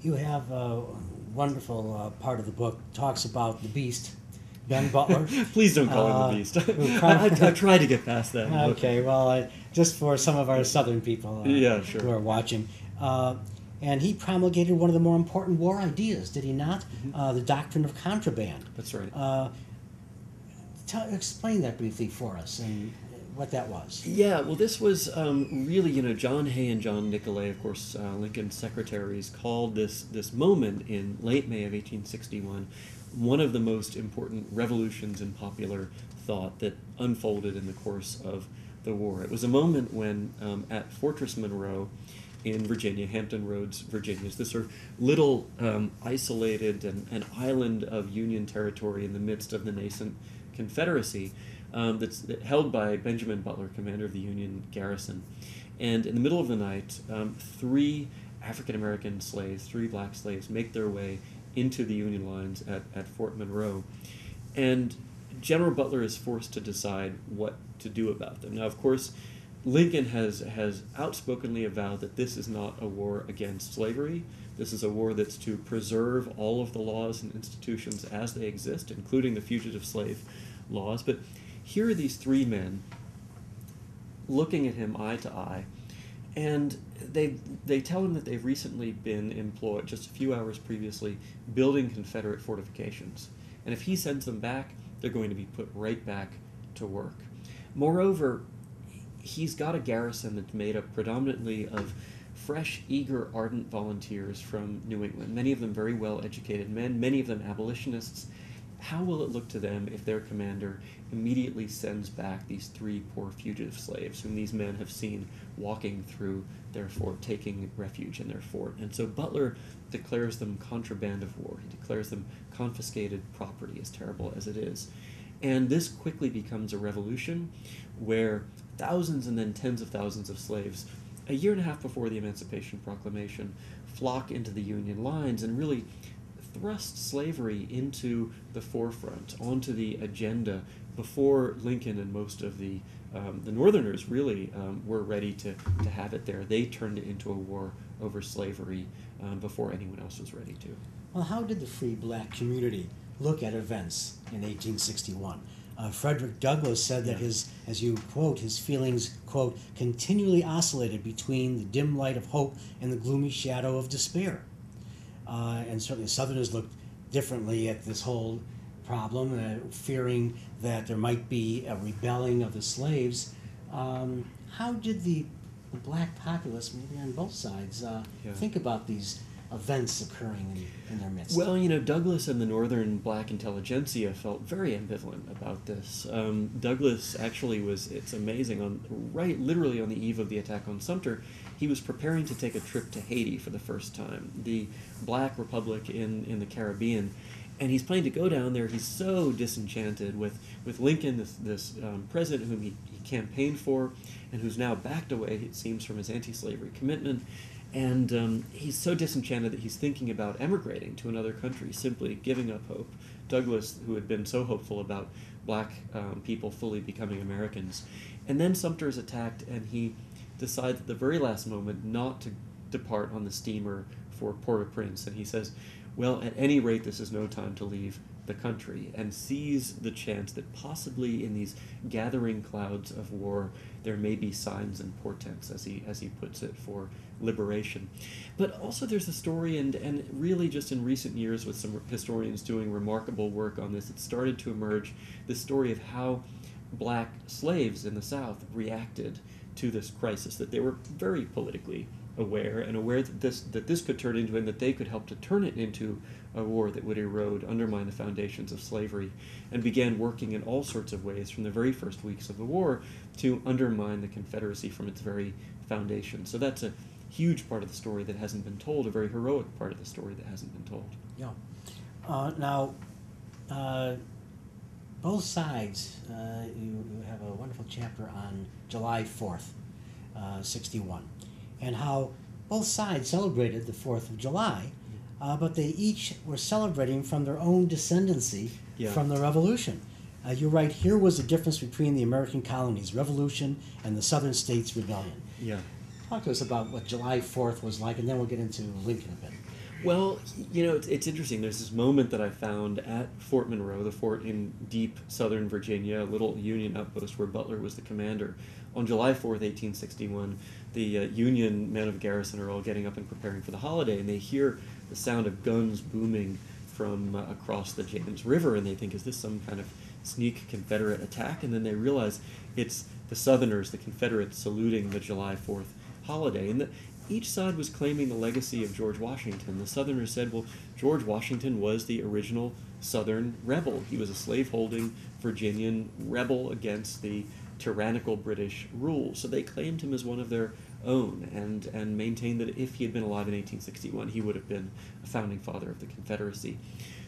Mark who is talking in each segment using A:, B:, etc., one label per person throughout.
A: You have a wonderful part of the book talks about the Beast, Ben Butler.
B: Please don't call him the Beast. I've tried to get past that.
A: Okay, well, just for some of our Southern people
B: yeah, sure.
A: who are watching. And he promulgated one of the more important war ideas, did he not? The doctrine of contraband.
B: That's right.
A: Explain that briefly for us and what that was.
B: Yeah, well, this was really, John Hay and John Nicolay, of course, Lincoln's secretaries, called this moment in late May of 1861 one of the most important revolutions in popular thought that unfolded in the course of the war. It was a moment when at Fortress Monroe in Virginia, Hampton Roads, Virginia, it's this sort of little isolated and island of Union territory in the midst of the nascent Confederacy that's held by Benjamin Butler, commander of the Union garrison. And in the middle of the night, three African-American slaves, three black slaves, make their way into the Union lines at Fort Monroe. And General Butler is forced to decide what to do about them. Now, of course, Lincoln has outspokenly avowed that this is not a war against slavery. This is a war that's to preserve all of the laws and institutions as they exist, including the fugitive slave laws. But here are these three men looking at him eye to eye, and they tell him that they've recently been employed, just a few hours previously, building Confederate fortifications. And if he sends them back, they're going to be put right back to work. Moreover, he's got a garrison that's made up predominantly of fresh, eager, ardent volunteers from New England, many of them very well-educated men, many of them abolitionists. How will it look to them if their commander immediately sends back these three poor fugitive slaves whom these men have seen walking through their fort, taking refuge in their fort? And so Butler declares them contraband of war. He declares them confiscated property, as terrible as it is. And this quickly becomes a revolution where thousands and then tens of thousands of slaves, a year and a half before the Emancipation Proclamation, flock into the Union lines and really thrust slavery into the forefront, onto the agenda, before Lincoln and most of the Northerners really were ready to have it there. They turned it into a war over slavery before anyone else was ready to.
A: Well, how did the free black community look at events in 1861? Frederick Douglass said that his, as you quote, his feelings, quote, continually oscillated between the dim light of hope and the gloomy shadow of despair. And certainly Southerners looked differently at this whole problem, fearing that there might be a rebelling of the slaves. How did the black populace, maybe on both sides, think about these events occurring in their midst?
B: Well, Douglass and the northern black intelligentsia felt very ambivalent about this. Douglass actually was, it's amazing, literally on the eve of the attack on Sumter, he was preparing to take a trip to Haiti for the first time, the black republic in the Caribbean. And he's planning to go down there. He's so disenchanted with Lincoln, this president whom he campaigned for, and who's now backed away, it seems, from his anti-slavery commitment. And he's so disenchanted that he's thinking about emigrating to another country, simply giving up hope. Douglass, who had been so hopeful about black people fully becoming Americans. And then Sumter is attacked, and he decides at the very last moment not to depart on the steamer for Port-au-Prince. And he says, well, at any rate, this is no time to leave the country, and sees the chance that possibly in these gathering clouds of war there may be signs and portents, as he puts it, for liberation. But also there's a story, and really just in recent years with some historians doing remarkable work on this, it started to emerge, the story of how black slaves in the South reacted to this crisis, that they were very politically aware, and aware that this could turn into, and that they could help to turn it into a war that would erode, undermine the foundations of slavery, and began working in all sorts of ways from the very first weeks of the war to undermine the Confederacy from its very foundation. So that's a huge part of the story that hasn't been told, a very heroic part of the story that hasn't been told.
A: Yeah. Now, both sides, you have a wonderful chapter on July 4th, 61, and how both sides celebrated the 4th of July, but they each were celebrating from their own descendancy from the Revolution. You write, here was the difference between the American colonies' revolution and the Southern states' rebellion.
B: Yeah.
A: Talk to us about what July 4th was like, and then we'll get into Lincoln a bit.
B: Well, it's interesting. There's this moment that I found at Fort Monroe, the fort in deep southern Virginia, a little Union outpost where Butler was the commander. On July 4th, 1861, the Union men of garrison are all getting up and preparing for the holiday, and they hear the sound of guns booming from across the James River, and they think, is this some kind of sneak Confederate attack? And then they realize it's the Southerners, the Confederates, saluting the July 4th holiday. And each side was claiming the legacy of George Washington. The Southerners said, well, George Washington was the original Southern rebel. He was a slave-holding Virginian rebel against the tyrannical British rule. So they claimed him as one of their own and maintained that if he had been alive in 1861, he would have been a founding father of the Confederacy.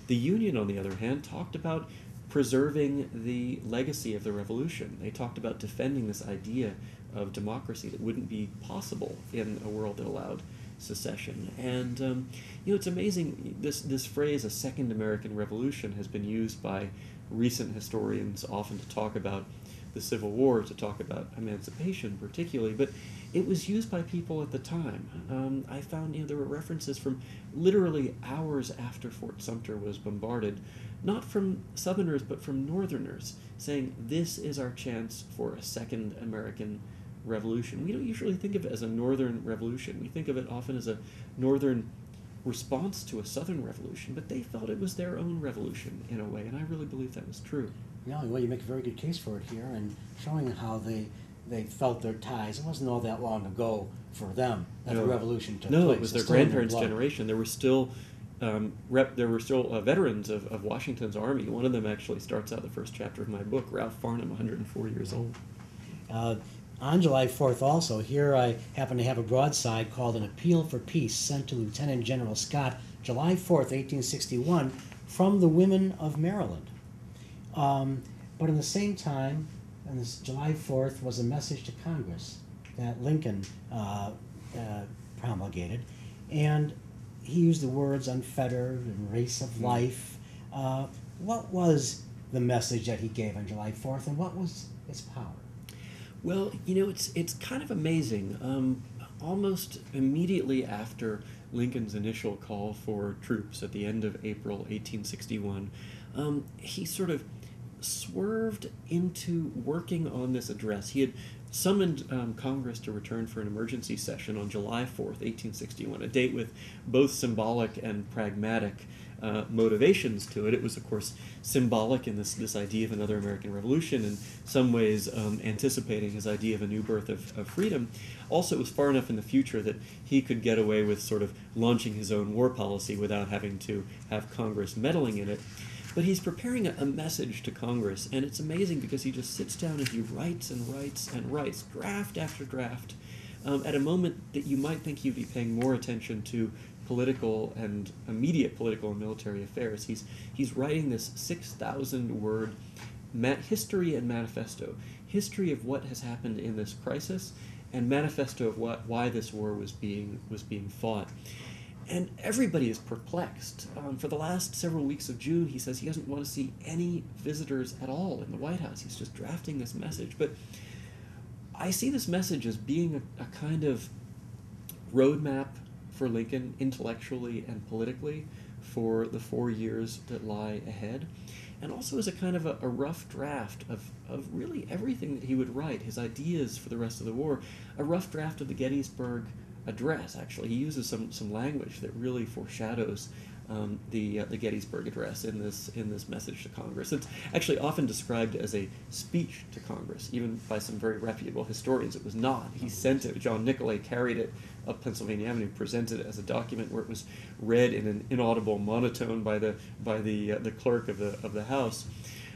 B: The Union, on the other hand, talked about preserving the legacy of the Revolution. They talked about defending this idea of democracy that wouldn't be possible in a world that allowed secession. And it's amazing, this phrase, a second American Revolution, has been used by recent historians often to talk about the Civil War, to talk about emancipation particularly, but it was used by people at the time. I found there were references from literally hours after Fort Sumter was bombarded, not from Southerners but from Northerners, saying this is our chance for a second American Revolution. We don't usually think of it as a Northern Revolution. We think of it often as a Northern response to a Southern Revolution, but they felt it was their own revolution in a way, and I really believe that was true.
A: Yeah, well, you make a very good case for it here, and showing how they felt their ties. It wasn't all that long ago for them that the revolution took place.
B: No, it was their grandparents' generation. There were still veterans of Washington's army. One of them actually starts out the first chapter of my book, Ralph Farnham, 104 years old.
A: On July 4th also, here I happen to have a broadside called An Appeal for Peace, sent to Lieutenant General Scott, July 4th, 1861, from the women of Maryland. But at the same time, on this July 4th, was a message to Congress that Lincoln promulgated, and he used the words unfettered and race of life. What was the message that he gave on July 4th, and what was its power?
B: Well, it's kind of amazing. Almost immediately after Lincoln's initial call for troops at the end of April 1861, he sort of swerved into working on this address. He had summoned Congress to return for an emergency session on July 4th, 1861, a date with both symbolic and pragmatic motivations to it. It was, of course, symbolic in this idea of another American Revolution, in some ways anticipating his idea of a new birth of freedom. Also, it was far enough in the future that he could get away with sort of launching his own war policy without having to have Congress meddling in it. But he's preparing a message to Congress, and it's amazing because he just sits down and he writes and writes and writes, draft after draft, at a moment that you might think he'd be paying more attention to political and immediate political and military affairs. He's writing this 6,000-word history and manifesto, history of what has happened in this crisis, and manifesto of why this war was being fought. And everybody is perplexed. For the last several weeks of June, he says he doesn't want to see any visitors at all in the White House. He's just drafting this message. But I see this message as being a kind of roadmap for Lincoln, intellectually and politically, for the 4 years that lie ahead. And also as a kind of a rough draft of really everything that he would write, his ideas for the rest of the war, a rough draft of the Gettysburg Address. Actually, he uses some language that really foreshadows the Gettysburg Address in this message to Congress. It's actually often described as a speech to Congress, even by some very reputable historians. It was not. He sent it. John Nicolay carried it up Pennsylvania Avenue, presented it as a document where it was read in an inaudible monotone by the clerk of the House.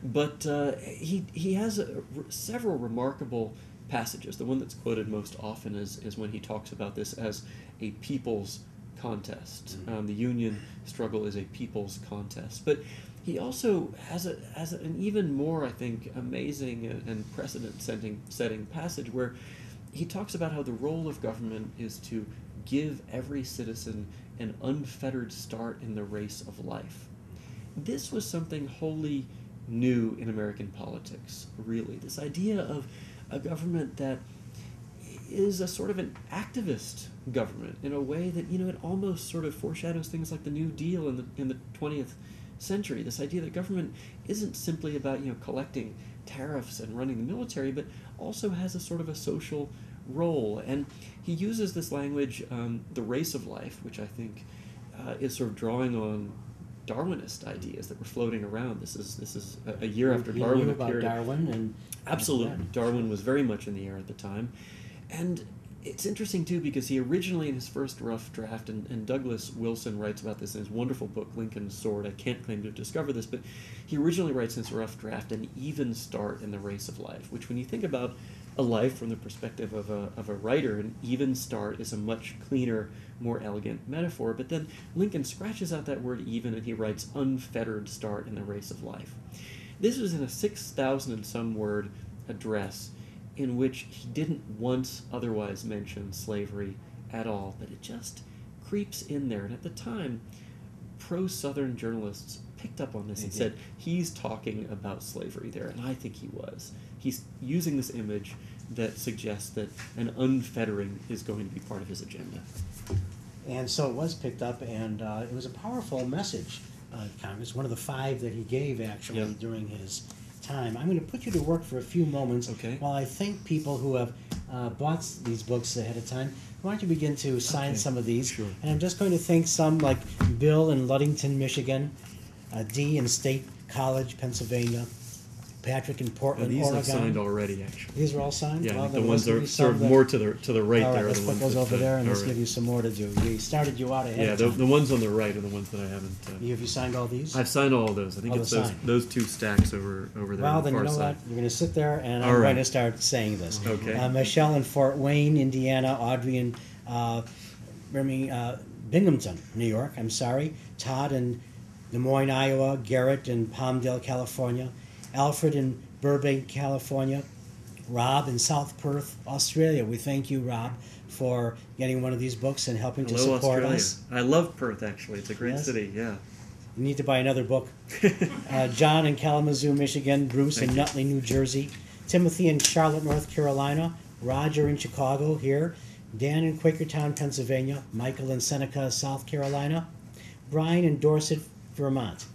B: But he has several remarkable passages. The one that's quoted most often is when he talks about this as a people's contest. The Union struggle is a people's contest. But he also has an even more, I think, amazing and precedent-setting passage where he talks about how the role of government is to give every citizen an unfettered start in the race of life. This was something wholly new in American politics, really. This idea of a government that is a sort of an activist government in a way that, it almost sort of foreshadows things like the New Deal in the 20th century. This idea that government isn't simply about, collecting tariffs and running the military, but also has a sort of a social role. And he uses this language, the race of life, which I think is sort of drawing on Darwinist ideas that were floating around. This is a year after Darwin appeared.
A: Darwin and
B: absolutely, Darwin was very much in the air at the time, and it's interesting too because he originally in his first rough draft, and Douglas Wilson writes about this in his wonderful book Lincoln's Sword. I can't claim to have discovered this, but he originally writes in his rough draft an even start in the race of life, which when you think about a life from the perspective of a writer, an even start is a much cleaner, more elegant metaphor. But then Lincoln scratches out that word even and he writes unfettered start in the race of life. This was in a 6,000 and some word address in which he didn't once otherwise mention slavery at all, but it just creeps in there. And at the time, pro-Southern journalists picked up on this and said, he's talking about slavery there, and I think he was. He's using this image that suggests that an unfettering is going to be part of his agenda.
A: And so it was picked up, and it was a powerful message, Congress, one of the 5 that he gave, actually, during his time. I'm going to put you to work for a few moments while I thank people who have bought these books ahead of time. Why don't you begin to sign some of these?
B: Sure.
A: And I'm just going to thank some like Bill in Ludington, Michigan, Dee in State College, Pennsylvania, Patrick in Portland,
B: Oregon.
A: These
B: are signed already, actually.
A: These are all signed?
B: Yeah,
A: well,
B: the ones that are sort of more to the right there.
A: Let's
B: are the
A: put
B: ones
A: those over there, and let's
B: right.
A: give you some more to do. We started you out ahead of time.
B: The ones on the right are the ones that I haven't...
A: Have you signed all these?
B: I've signed all of those. I think it's those 2 stacks over there
A: well,
B: on the
A: then
B: far
A: you know
B: side.
A: what? You're going to sit there, and I'm going to start saying this.
B: Okay.
A: Michelle in Fort Wayne, Indiana. Audrey in Binghamton, New York. I'm sorry. Todd in Des Moines, Iowa. Garrett in Palmdale, California. Alfred in Burbank, California. Rob in South Perth, Australia. We thank you, Rob, for getting one of these books and helping to support
B: Australia.
A: us.
B: I love Perth, actually. It's a great city, yeah.
A: You need to buy another book. John in Kalamazoo, Michigan. Bruce in Nutley, New Jersey. Timothy in Charlotte, North Carolina. Roger in Chicago, here. Dan in Quakertown, Pennsylvania. Michael in Seneca, South Carolina. Brian in Dorset, Vermont.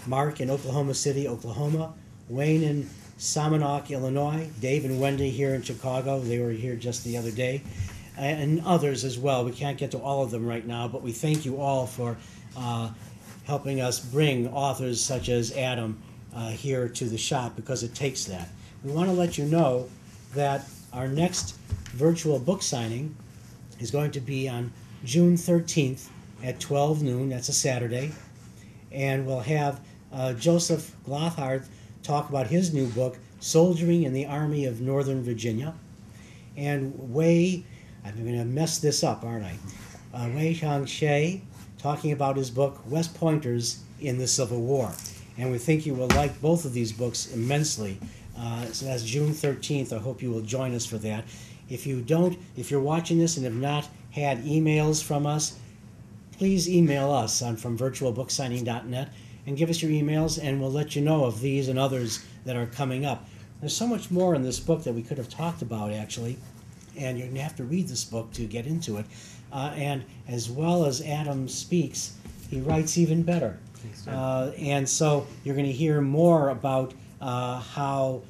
A: Mark in Oklahoma City, Oklahoma. Wayne in Samonock, Illinois. Dave and Wendy here in Chicago. They were here just the other day. And others as well. We can't get to all of them right now, but we thank you all for helping us bring authors such as Adam here to the shop, because it takes that. We want to let you know that our next virtual book signing is going to be on June 13th at 12 noon. That's a Saturday. And we'll have Joseph Goodheart talk about his new book, Soldiering in the Army of Northern Virginia. And I'm going to mess this up, aren't I? Wei Hong-Shea talking about his book, West Pointers in the Civil War. And we think you will like both of these books immensely. So that's June 13th. I hope you will join us for that. If you're watching this and have not had emails from us, please email us from virtualbooksigning.net and give us your emails, and we'll let you know of these and others that are coming up. There's so much more in this book that we could have talked about, actually, and you're going to have to read this book to get into it. And as well as Adam speaks, he writes even better. And so you're going to hear more about how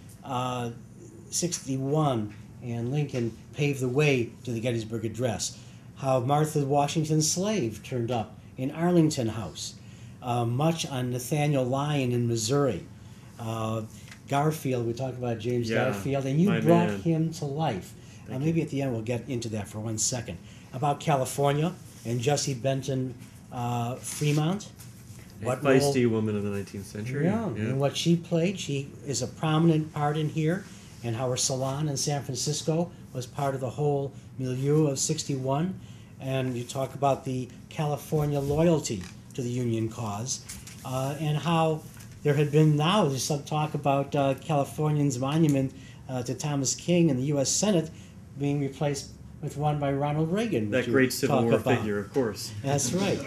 A: 61 and Lincoln paved the way to the Gettysburg Address, how Martha Washington's slave turned up in Arlington House, much on Nathaniel Lyon in Missouri. Garfield, we talked about James Garfield, and you brought him to life. Maybe at the end we'll get into that for 1 second. About California and Jessie Benton Fremont.
B: A feisty woman of the 19th century.
A: Yeah, and what she played. She is a prominent part in here, and how her salon in San Francisco was part of the whole milieu of 61. And you talk about the California loyalty to the Union cause, and how there had been there's some talk about Californians' monument to Thomas King in the U.S. Senate being replaced with one by Ronald Reagan.
B: That great Civil War figure, of course.
A: That's right.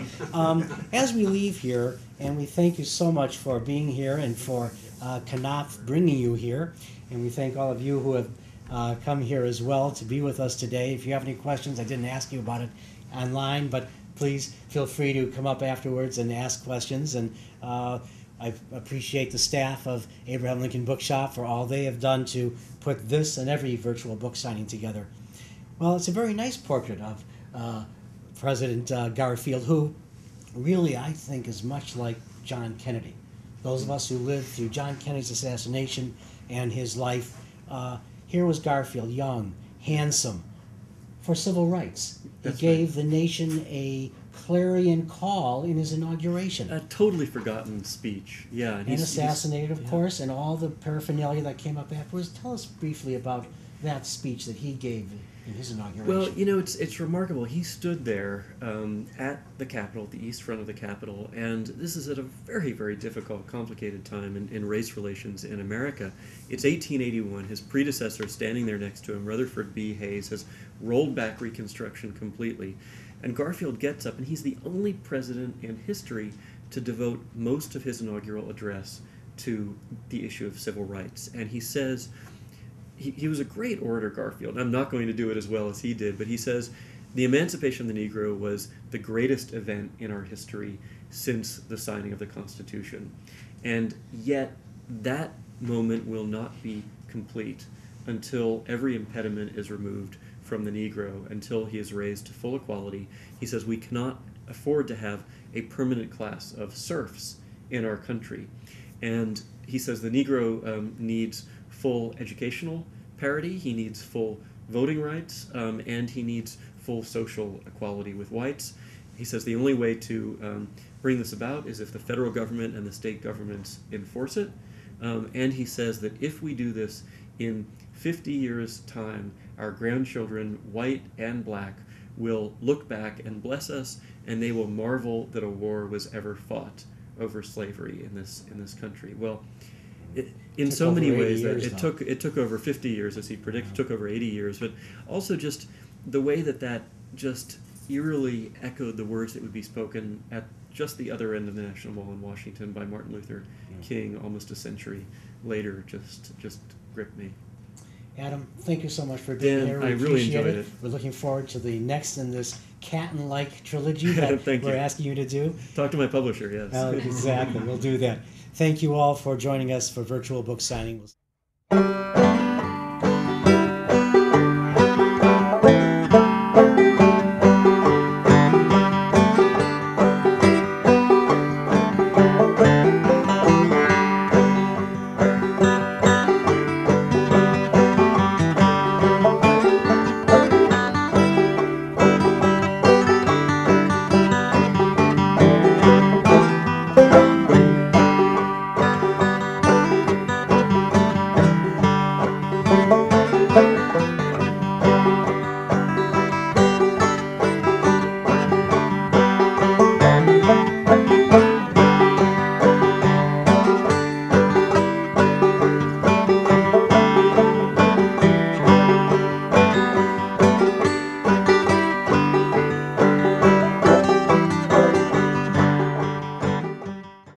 A: As we leave here, and we thank you so much for being here and for Knopf bringing you here, and we thank all of you who have come here as well to be with us today. If you have any questions, I didn't ask you about it online, but please feel free to come up afterwards and ask questions. And I appreciate the staff of Abraham Lincoln Bookshop for all they have done to put this and every virtual book signing together. Well, it's a very nice portrait of President Garfield, who really, I think, is much like John Kennedy. Those of us who lived through John Kennedy's assassination and his life, here was Garfield, young, handsome, for civil rights.
B: That's
A: he gave the nation a clarion call in his inauguration.
B: A totally forgotten speech. Yeah.
A: And assassinated, of course, and all the paraphernalia that came up afterwards. Tell us briefly about that speech that he gave in his inauguration.
B: Well, you know, it's remarkable. He stood there at the Capitol, the east front of the Capitol, and this is at a very, very difficult, complicated time in race relations in America. It's 1881. His predecessor, standing there next to him, Rutherford B. Hayes, has rolled back Reconstruction completely. And Garfield gets up, and he's the only president in history to devote most of his inaugural address to the issue of civil rights. And he says, he was a great orator, Garfield. I'm not going to do it as well as he did, but he says, the emancipation of the Negro was the greatest event in our history since the signing of the Constitution. And yet, that moment will not be complete until every impediment is removed from the Negro, until he is raised to full equality. He says we cannot afford to have a permanent class of serfs in our country. And he says the Negro needs full educational parity, he needs full voting rights, and he needs full social equality with whites. He says the only way to bring this about is if the federal government and the state governments enforce it. And he says that if we do this in 50 years' time, our grandchildren, white and black, will look back and bless us, and they will marvel that a war was ever fought over slavery in this country. Well, in so many ways, it took over 50 years, as he predicted. It took over 80 years, but also just the way that just eerily echoed the words that would be spoken at just the other end of the National Mall in Washington by Martin Luther King almost a century later just gripped me.
A: Adam, thank you so much for being here. We
B: I really
A: appreciate
B: enjoyed it.
A: We're looking forward to the next in this cat-and-like trilogy that we're asking you to do.
B: Talk to my publisher, yes.
A: Exactly, we'll do that. Thank you all for joining us for Virtual Book Signing.